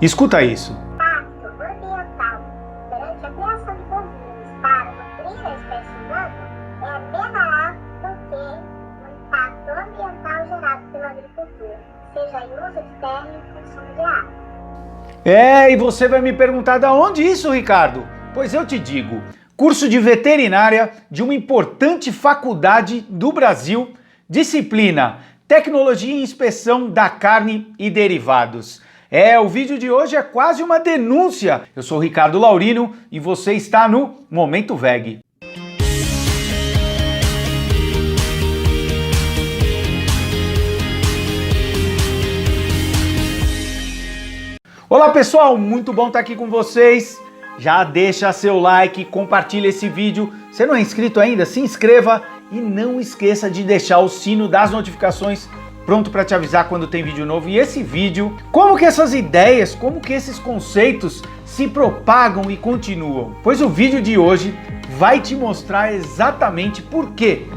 Escuta isso. Impacto ambiental durante a criação de bovinos para nutrir a espécie humana é menor do que o impacto ambiental gerado pela agricultura, seja em uso de terra e consumo de água. E você vai me perguntar de onde isso, Ricardo? Pois eu te digo, curso de veterinária de uma importante faculdade do Brasil, disciplina Tecnologia e Inspeção da Carne e Derivados. O vídeo de hoje é quase uma denúncia. Eu sou o Ricardo Laurino e você está no Momento VEG. Olá pessoal, muito bom estar aqui com vocês. Já deixa seu like, compartilha esse vídeo. Se não é inscrito ainda, se inscreva e não esqueça de deixar o sino das notificações pronto para te avisar quando tem vídeo novo. E esse vídeo, como que essas ideias, como que esses conceitos se propagam e continuam? Pois o vídeo de hoje vai te mostrar exatamente por que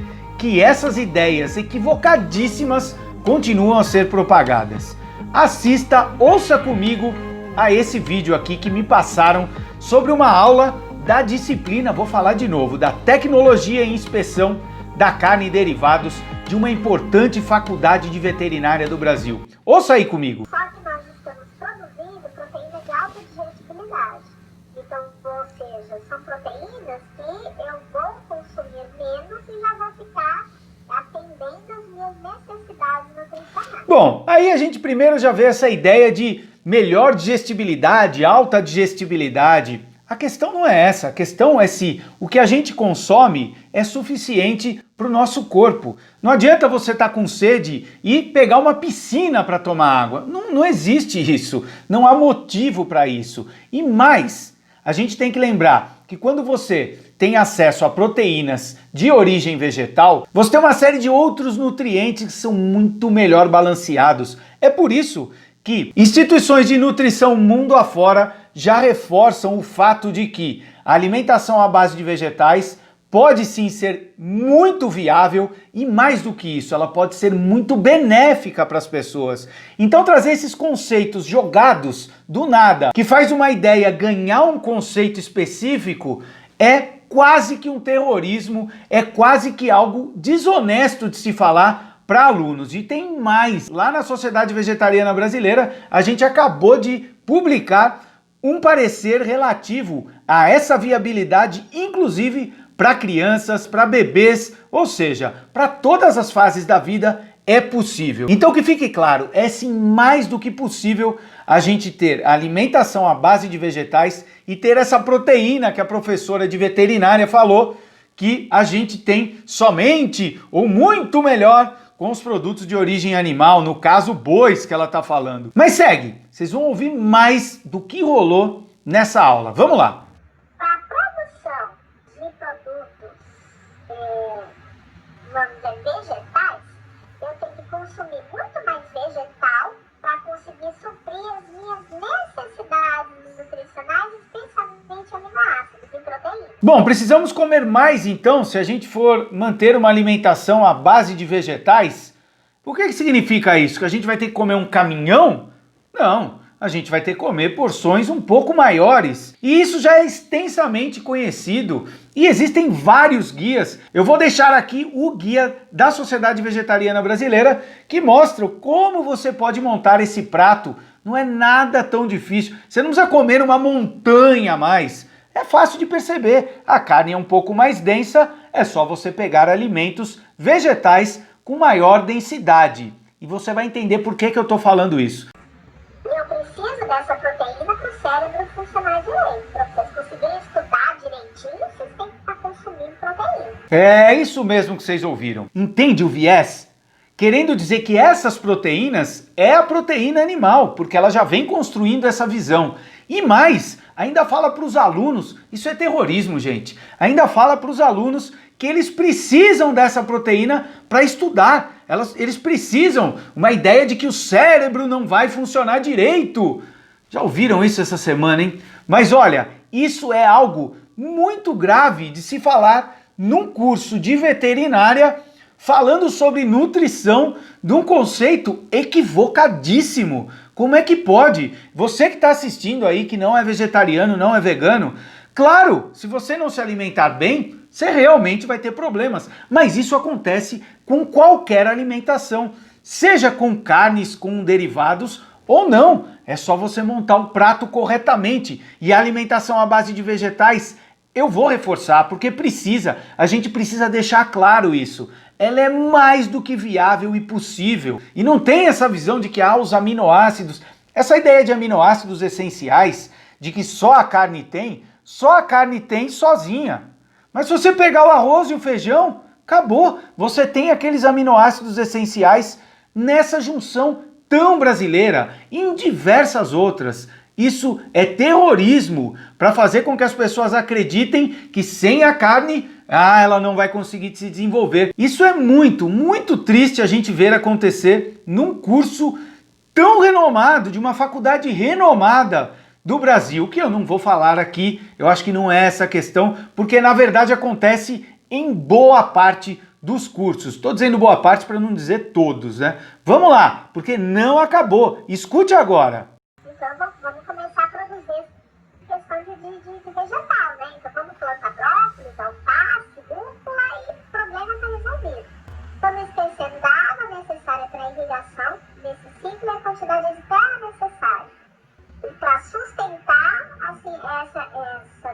essas ideias equivocadíssimas continuam a ser propagadas. Assista, ouça comigo a esse vídeo aqui que me passaram sobre uma aula da disciplina, vou falar de novo, da Tecnologia e Inspeção da Carne e Derivados de uma importante faculdade de veterinária do Brasil. Ouça aí comigo. Só que nós estamos produzindo proteínas de alta digestibilidade. Então, ou seja, são proteínas que eu vou consumir menos e já vou ficar atendendo as minhas necessidades nutricionais. Bom, aí a gente primeiro já vê essa ideia de melhor digestibilidade, alta digestibilidade. A questão não é essa, a questão é se o que a gente consome é suficiente para o nosso corpo. Não adianta você estar com sede e pegar uma piscina para tomar água. Não existe isso, não há motivo para isso. E mais, a gente tem que lembrar que quando você tem acesso a proteínas de origem vegetal, você tem uma série de outros nutrientes que são muito melhor balanceados. É por isso que instituições de nutrição mundo afora já reforçam o fato de que a alimentação à base de vegetais pode sim ser muito viável e mais do que isso, ela pode ser muito benéfica para as pessoas. Então trazer esses conceitos jogados do nada, que faz uma ideia ganhar um conceito específico, é quase que um terrorismo, é quase que algo desonesto de se falar para alunos. E tem mais, lá na Sociedade Vegetariana Brasileira, a gente acabou de publicar um parecer relativo a essa viabilidade, inclusive para crianças, para bebês, ou seja, para todas as fases da vida é possível. Então que fique claro, é sim mais do que possível a gente ter alimentação à base de vegetais e ter essa proteína que a professora de veterinária falou que a gente tem somente ou muito melhor com os produtos de origem animal, no caso bois que ela está falando. Mas segue, vocês vão ouvir mais do que rolou nessa aula. Vamos lá! Para a produção de produtos, vamos dizer, vegetais, eu tenho que consumir muito mais vegetal para conseguir suprir as minhas necessidades nutricionais, especialmente aminoácidos e proteínas. Bom, precisamos comer mais então se a gente for manter uma alimentação à base de vegetais. O que significa isso? Que a gente vai ter que comer um caminhão? Não, a gente vai ter que comer porções um pouco maiores. E isso já é extensamente conhecido e existem vários guias. Eu vou deixar aqui o guia da Sociedade Vegetariana Brasileira que mostra como você pode montar esse prato. Não é nada tão difícil, você não precisa comer uma montanha a mais. É fácil de perceber, a carne é um pouco mais densa, é só você pegar alimentos vegetais com maior densidade. E você vai entender por que eu estou falando isso. Eu preciso dessa proteína para o cérebro funcionar direito. Para vocês conseguirem estudar direitinho, vocês têm que estar consumindo proteína. É isso mesmo que vocês ouviram. Entende o viés? Querendo dizer que essas proteínas é a proteína animal, porque ela já vem construindo essa visão. E mais, ainda fala para os alunos, isso é terrorismo, gente, ainda fala para os alunos que eles precisam dessa proteína para estudar. Eles precisam, uma ideia de que o cérebro não vai funcionar direito. Já ouviram isso essa semana, hein? Mas olha, isso é algo muito grave de se falar num curso de veterinária falando sobre nutrição de um conceito equivocadíssimo. Como é que pode? Você que está assistindo aí, que não é vegetariano, não é vegano, claro, se você não se alimentar bem, você realmente vai ter problemas. Mas isso acontece com qualquer alimentação, seja com carnes, com derivados ou não. É só você montar o prato corretamente. E a alimentação à base de vegetais, eu vou reforçar, porque a gente precisa deixar claro isso. Ela é mais do que viável e possível. E não tem essa visão de que os aminoácidos, essa ideia de aminoácidos essenciais, de que só a carne tem sozinha. Mas se você pegar o arroz e o feijão, acabou. Você tem aqueles aminoácidos essenciais nessa junção tão brasileira e em diversas outras. Isso é terrorismo para fazer com que as pessoas acreditem que sem a carne, ela não vai conseguir se desenvolver. Isso é muito, muito triste a gente ver acontecer num curso tão renomado, de uma faculdade renomada do Brasil, que eu não vou falar aqui, eu acho que não é essa a questão, porque na verdade acontece em boa parte dos cursos. Estou dizendo boa parte para não dizer todos, né? Vamos lá, porque não acabou. Escute agora. Então vamos começar a produzir questão de vegetal, né? Então vamos plantar brócolis, alface, rúcula e o problema está resolvido. Estamos esquecendo da água necessária para a irrigação desse ciclo e a quantidade de terra necessária. E para sustentar assim, essa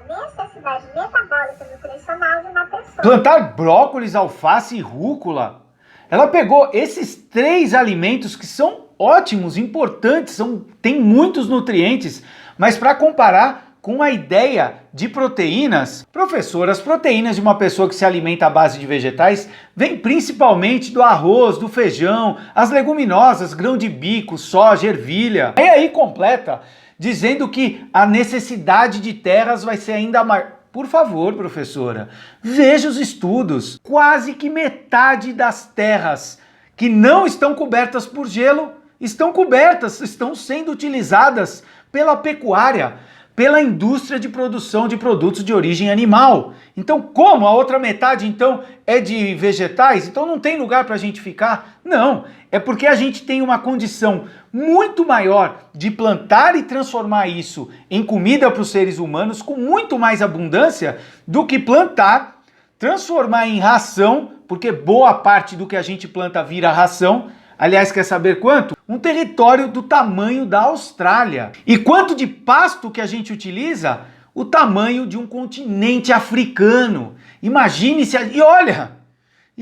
necessidade metabólica e nutricional de uma pessoa. Plantar brócolis, alface e rúcula. Ela pegou esses 3 alimentos que são ótimos, importantes, tem muitos nutrientes, mas para comparar com a ideia de proteínas, professor, as proteínas de uma pessoa que se alimenta à base de vegetais vêm principalmente do arroz, do feijão, as leguminosas, grão de bico, soja, ervilha. E aí completa dizendo que a necessidade de terras vai ser ainda maior. Por favor, professora, veja os estudos. Quase que metade das terras que não estão cobertas por gelo estão cobertas, estão sendo utilizadas pela pecuária, pela indústria de produção de produtos de origem animal. Então, como a outra metade, então, é de vegetais, então não tem lugar para a gente ficar? Não, é porque a gente tem uma condição muito maior de plantar e transformar isso em comida para os seres humanos com muito mais abundância do que plantar, transformar em ração, porque boa parte do que a gente planta vira ração. Aliás, quer saber quanto? Um território do tamanho da Austrália. E quanto de pasto que a gente utiliza? O tamanho de um continente africano. Imagine se... E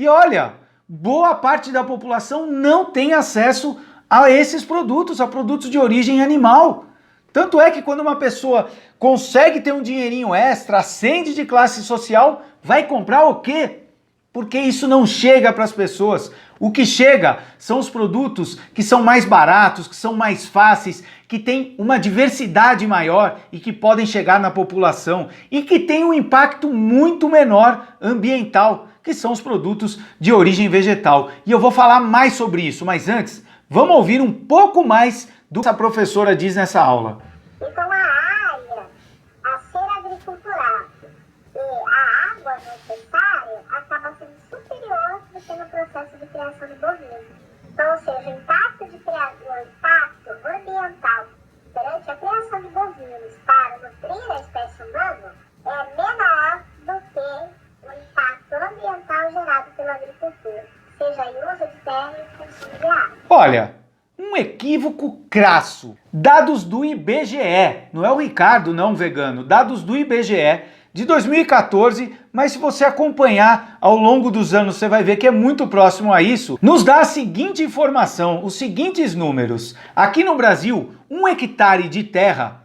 olha, boa parte da população não tem acesso a esses produtos, a produtos de origem animal. Tanto é que quando uma pessoa consegue ter um dinheirinho extra, ascende de classe social, vai comprar o quê? Porque isso não chega para as pessoas. O que chega são os produtos que são mais baratos, que são mais fáceis, que têm uma diversidade maior e que podem chegar na população e que têm um impacto muito menor ambiental, que são os produtos de origem vegetal. E eu vou falar mais sobre isso, mas antes, vamos ouvir um pouco mais do que a professora diz nessa aula. Então a área a ser agriculturada e a água necessária acaba sendo superior do que no processo de criação de bovinos. Então, ou seja, o impacto ambiental perante a criação de bovinos para nutrir a espécie humana é menor do que o impacto ambiental gerado pela agricultura, seja em uso de terra e consumo de água. Olha, um equívoco crasso. Dados do IBGE, não é o Ricardo não vegano, dados do IBGE de 2014, mas se você acompanhar ao longo dos anos, você vai ver que é muito próximo a isso, nos dá a seguinte informação, os seguintes números. Aqui no Brasil, 1 hectare de terra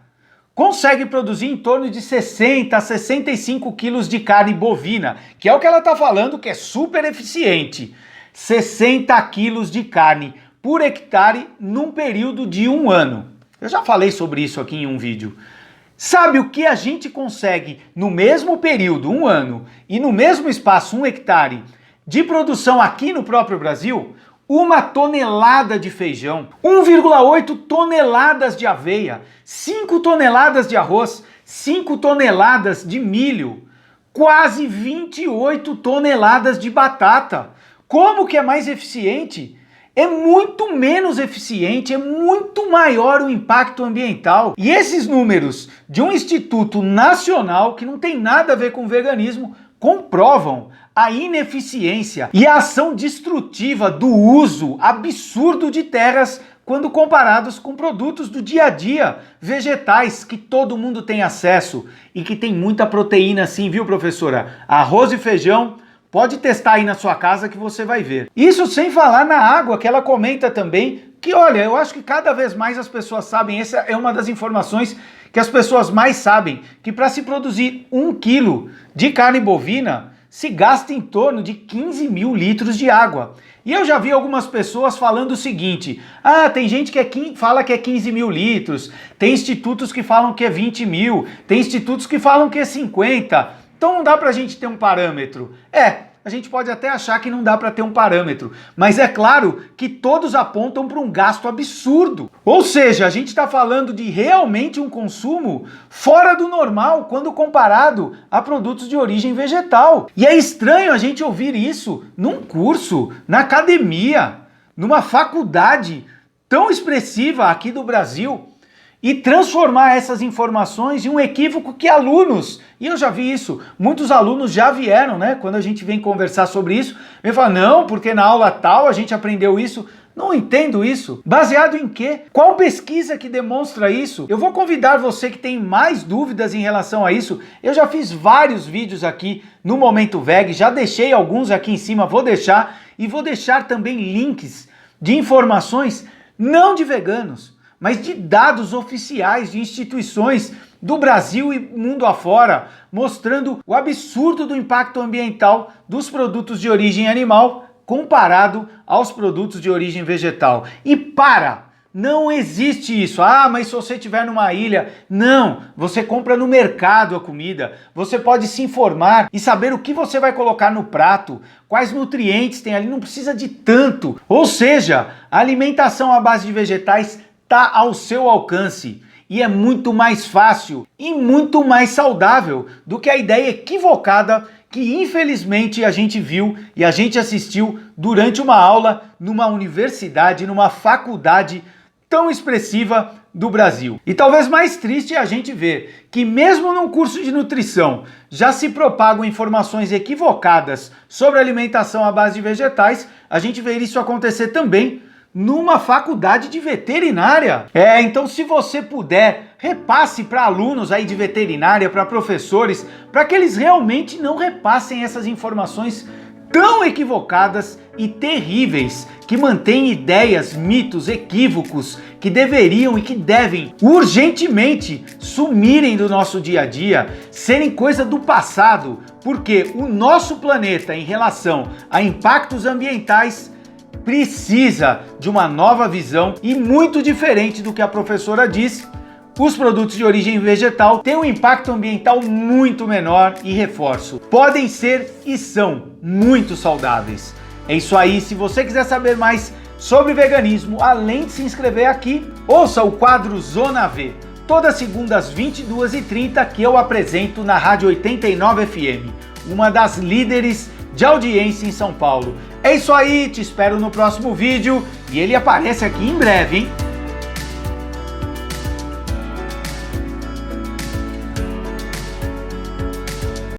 consegue produzir em torno de 60 a 65 quilos de carne bovina, que é o que ela está falando, que é super eficiente. 60 quilos de carne por hectare num período de 1 ano. Eu já falei sobre isso aqui em um vídeo. Sabe o que a gente consegue no mesmo período, 1 ano, e no mesmo espaço, 1 hectare, de produção aqui no próprio Brasil? 1 tonelada de feijão, 1,8 toneladas de aveia, 5 toneladas de arroz, 5 toneladas de milho, quase 28 toneladas de batata. Como que é mais eficiente? é muito menos eficiente, é muito maior o impacto ambiental. E esses números de um instituto nacional, que não tem nada a ver com veganismo, comprovam a ineficiência e a ação destrutiva do uso absurdo de terras quando comparados com produtos do dia a dia, vegetais que todo mundo tem acesso e que tem muita proteína sim, viu, professora? Arroz e feijão, pode testar aí na sua casa que você vai ver. Isso sem falar na água, que ela comenta também, que olha, eu acho que cada vez mais as pessoas sabem, essa é uma das informações que as pessoas mais sabem, que para se produzir 1 quilo de carne bovina, se gasta em torno de 15 mil litros de água. E eu já vi algumas pessoas falando o seguinte, tem gente que fala que é 15 mil litros, tem institutos que falam que é 20 mil, tem institutos que falam que é 50, então não dá pra gente ter um parâmetro. A gente pode até achar que não dá para ter um parâmetro, mas é claro que todos apontam para um gasto absurdo. Ou seja, a gente está falando de realmente um consumo fora do normal quando comparado a produtos de origem vegetal. E é estranho a gente ouvir isso num curso, na academia, numa faculdade tão expressiva aqui do Brasil, e transformar essas informações em um equívoco que alunos, e eu já vi isso, muitos alunos já vieram, né, quando a gente vem conversar sobre isso, vem falar, não, porque na aula tal a gente aprendeu isso. Não entendo isso. Baseado em quê? Qual pesquisa que demonstra isso? Eu vou convidar você que tem mais dúvidas em relação a isso. Eu já fiz vários vídeos aqui no Momento Veg, já deixei alguns aqui em cima, vou deixar, e vou deixar também links de informações não de veganos, mas de dados oficiais de instituições do Brasil e mundo afora, mostrando o absurdo do impacto ambiental dos produtos de origem animal comparado aos produtos de origem vegetal. E não existe isso. Mas se você estiver numa ilha, não, você compra no mercado a comida, você pode se informar e saber o que você vai colocar no prato, quais nutrientes tem ali, não precisa de tanto. Ou seja, a alimentação à base de vegetais está ao seu alcance e é muito mais fácil e muito mais saudável do que a ideia equivocada que infelizmente a gente viu e a gente assistiu durante uma aula numa universidade, numa faculdade tão expressiva do Brasil. E talvez mais triste é a gente ver que mesmo num curso de nutrição já se propagam informações equivocadas sobre alimentação à base de vegetais, a gente vê isso acontecer também numa faculdade de veterinária. Então se você puder, repasse para alunos aí de veterinária, para professores, para que eles realmente não repassem essas informações tão equivocadas e terríveis, que mantêm ideias, mitos, equívocos, que deveriam e que devem urgentemente sumirem do nosso dia a dia, serem coisa do passado, porque o nosso planeta em relação a impactos ambientais precisa de uma nova visão e muito diferente do que a professora disse. Os produtos de origem vegetal têm um impacto ambiental muito menor e reforço. Podem ser e são muito saudáveis. É isso aí, se você quiser saber mais sobre veganismo, além de se inscrever aqui, ouça o quadro Zona V, todas segundas às 22h30 que eu apresento na Rádio 89 FM, uma das líderes de audiência em São Paulo. É isso aí, te espero no próximo vídeo e ele aparece aqui em breve, hein?